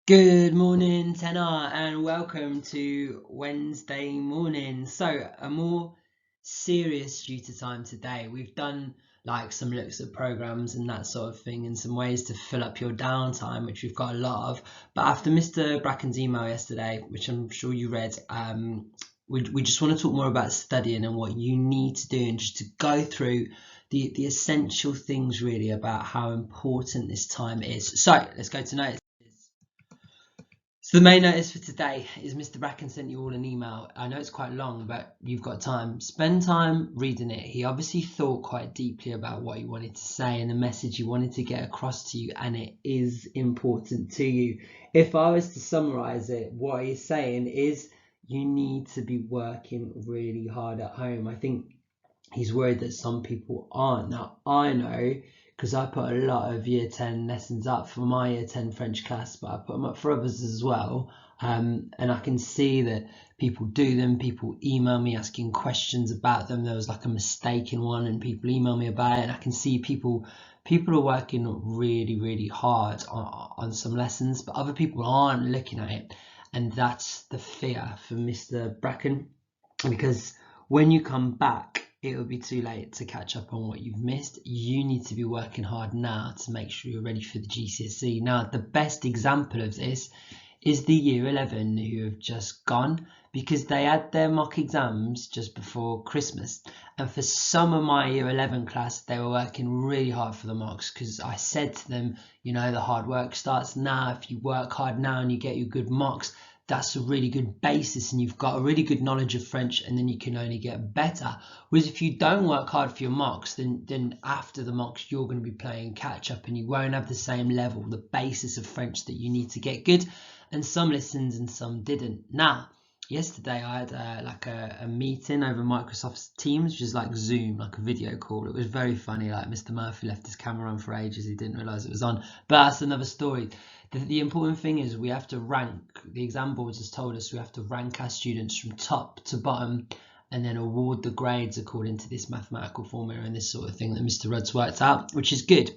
Good morning, Tenor, and welcome to Wednesday morning. So, a more serious tutor time today. We've done like some looks at programs and that sort of thing, and some ways to fill up your downtime, which we've got a lot of. But after Mr. Bracken's email yesterday, which I'm sure you read, we just want to talk more about studying and what you need to do, and just to go through the essential things really about how important this time is. So, let's go to notes. So the main notice for today is Mr. Bracken sent you all an email. I know it's quite long, but you've got time. Spend time reading it. He obviously thought quite deeply about what he wanted to say and the message he wanted to get across to you, and it is important to you. If I was to summarize it, what he's saying is you need to be working really hard at home. I think he's worried that some people aren't. Now, I know because I put a lot of year 10 lessons up for my year 10 French class, but I put them up for others as well. And I can see that people do them. People email me asking questions about them. There was like a mistake in one, and people email me about it. And I can see people are working really hard on some lessons, but other people aren't looking at it. And that's the fear for Mr. Bracken, because when you come back, it will be too late to catch up on what you've missed. You need to be working hard now to make sure you're ready for the GCSE. Now, the best example of this is the year 11 who have just gone, because they had their mock exams just before Christmas. And for some of my year 11 class, they were working really hard for the mocks, because I said to them, you know, the hard work starts now. If you work hard now and you get your good mocks, that's a really good basis, and you've got a really good knowledge of French, and then you can only get better. Whereas if you don't work hard for your mocks, then after the mocks you're going to be playing catch up, and you won't have the same level, the basis of French that you need to get good. And some listened and some didn't. Now, yesterday I had a meeting over Microsoft Teams, which is like Zoom, like a video call. It was very funny. Like Mr. Murphy left his camera on for ages. He didn't realise it was on. But that's another story. The important thing is we have to rank. The exam boards has told us we have to rank our students from top to bottom, and then award the grades according to this mathematical formula and this sort of thing that Mr. Rudd's worked out, which is good.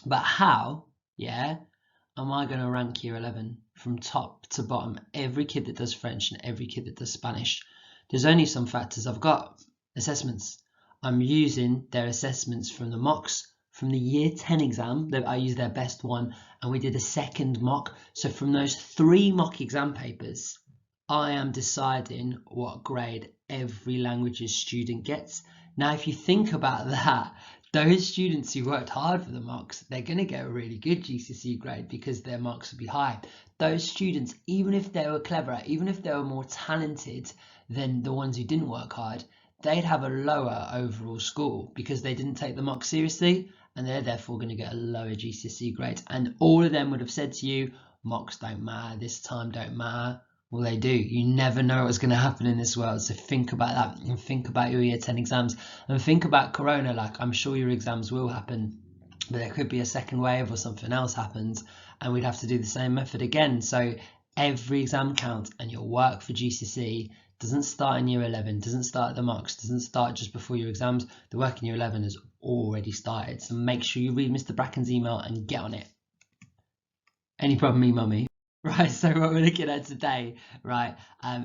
But how, am I going to rank year 11 from top to bottom? Every kid that does French and every kid that does Spanish. There's only some factors I've got. Assessments. I'm using their assessments from the mocks. From the year 10 exam, I used their best one, and we did a second mock. So from those 3 mock exam papers, I am deciding what grade every languages student gets. Now, if you think about that, those students who worked hard for the mocks, they're going to get a really good GCSE grade because their marks will be high. Those students, even if they were cleverer, even if they were more talented than the ones who didn't work hard, they'd have a lower overall score because they didn't take the mock seriously, and they're therefore going to get a lower GCSE grade. And all of them would have said to you, mocks don't matter, this time don't matter. Well, they do. You never know what's going to happen in this world. So think about that, and think about your year 10 exams, and think about Corona. Like, I'm sure your exams will happen, but there could be a second wave or something else happens, and we'd have to do the same method again. So every exam counts, and your work for GCSE doesn't start in year 11, doesn't start at the mocks, doesn't start just before your exams. The work in year 11 has already started. So make sure you read Mr. Bracken's email and get on it. Any problem, email me. Right, so what we're looking at today, right,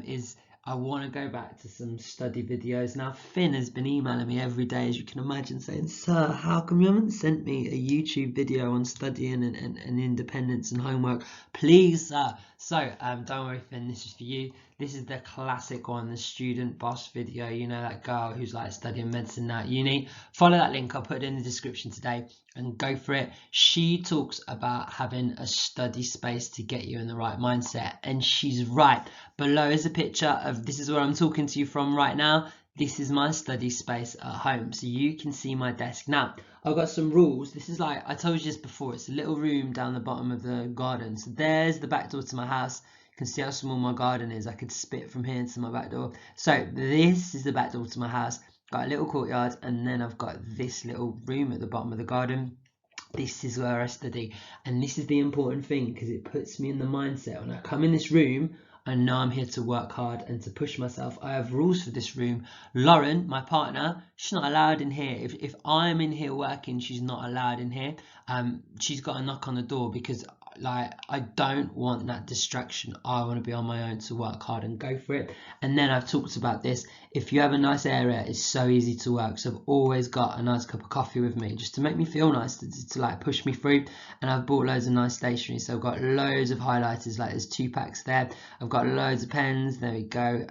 is I want to go back to some study videos. Now, Finn has been emailing me every day, as you can imagine, saying, "Sir, how come you haven't sent me a YouTube video on studying and independence and homework? Please, sir." So, don't worry, Finn, this is for you. This is the classic one, the student boss video. You know, that girl who's like studying medicine now at uni. Follow that link, I'll put it in the description today, and go for it. She talks about having a study space to get you in the right mindset, and she's right. Below is a picture of, this is where I'm talking to you from right now. This is my study space at home, so you can see my desk. Now, I've got some rules. This is, like I told you this before, it's a little room down the bottom of the garden. So there's the back door to my house. You can see how small my garden is. I could spit from here into my back door. So this is the back door to my house. Got a little courtyard, and then I've got this little room at the bottom of the garden. This is where I study, and this is the important thing, because it puts me in the mindset. When I come in this room, I know I'm here to work hard and to push myself. I have rules for this room. Lauren, my partner, she's not allowed in here. If I'm in here working, she's not allowed in here. She's got a knock on the door, because like, I don't want that distraction. I want to be on my own to work hard and go for it. And then I've talked about this. If you have a nice area, it's so easy to work. So I've always got a nice cup of coffee with me just to make me feel nice, to like push me through. And I've bought loads of nice stationery. So I've got loads of highlighters, like there's 2 packs there. I've got loads of pens. There we go.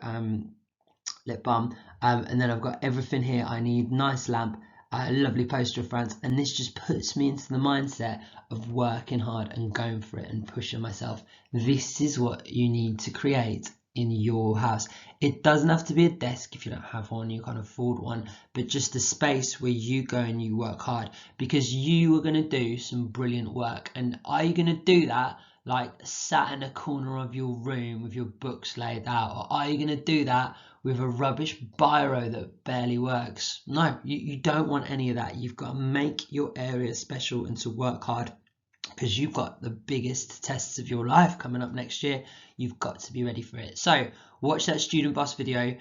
Lip balm. And then I've got everything here I need. Nice lamp. A lovely poster of France, and this just puts me into the mindset of working hard and going for it and pushing myself. This is what you need to create in your house. It doesn't have to be a desk if you don't have one, you can't afford one, but just a space where you go and you work hard, because you are going to do some brilliant work. And are you going to do that like sat in a corner of your room with your books laid out, or are you going to do that with a rubbish biro that barely works? No, you don't want any of that. You've got to make your area special and to work hard, because you've got the biggest tests of your life coming up next year. You've got to be ready for it. So watch that student boss video.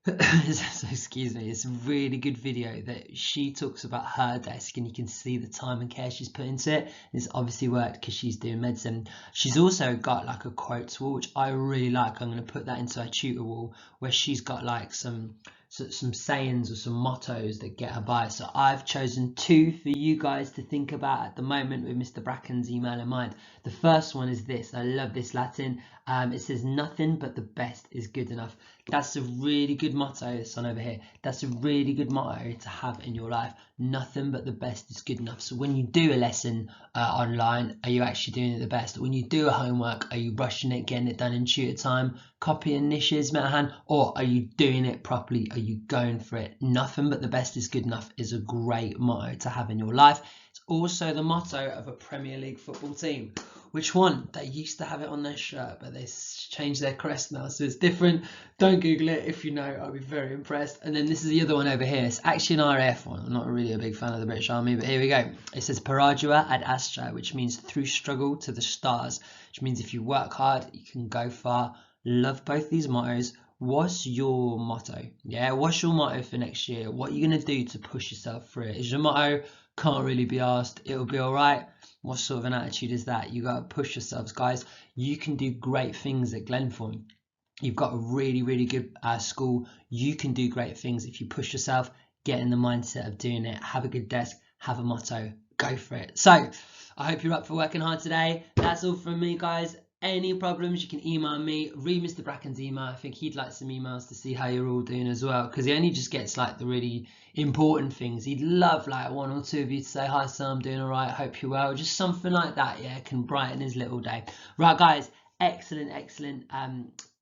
So excuse me, it's a really good video that she talks about her desk, and you can see the time and care she's put into it. It's obviously worked because she's doing medicine. She's also got like a quotes wall, which I really like. I'm going to put that into her tutor wall, where she's got like some sayings or some mottos that get her by. So I've chosen 2 for you guys to think about at the moment with Mr. Bracken's email in mind. The first one is this. I love this Latin. It says, nothing but the best is good enough. That's a really good motto. This one over here. That's a really good motto to have in your life. Nothing but the best is good enough. So when you do a lesson online, are you actually doing it the best? When you do a homework, are you rushing it, getting it done in tutor time, copying niches, Metahan, or are you doing it properly? Are you going for it? Nothing but the best is good enough is a great motto to have in your life. It's also the motto of a Premier League football team. Which one? They used to have it on their shirt, but they changed their crest now, so it's different. Don't Google it. If you know, I'll be very impressed. And then this is the other one over here. It's actually an RAF one. I'm not really a big fan of the British Army, but here we go. It says Peradua ad astra, which means through struggle to the stars, which means if you work hard, you can go far. Love both these mottos. What's your motto? Yeah, what's your motto for next year? What are you going to do to push yourself through it? Is your motto, can't really be asked, it'll be all right? What sort of an attitude is that? You got to push yourselves, guys. You can do great things at Glenthorne. You've got a really, really good school. You can do great things if you push yourself, get in the mindset of doing it, have a good desk, have a motto, go for it. So I hope you're up for working hard today. That's all from me, guys. Any problems, you can email me. Read Mr. Bracken's email. I think he'd like some emails to see how you're all doing as well, because he only just gets like the really important things. He'd love like 1 or 2 of you to say, hi sir, I'm doing all right, hope you're well. Just something like that, yeah, can brighten his little day. Right guys, excellent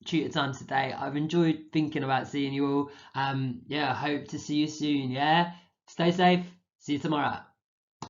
tutor time today. I've enjoyed thinking about seeing you all. Yeah, I hope to see you soon. Yeah, stay safe, see you tomorrow.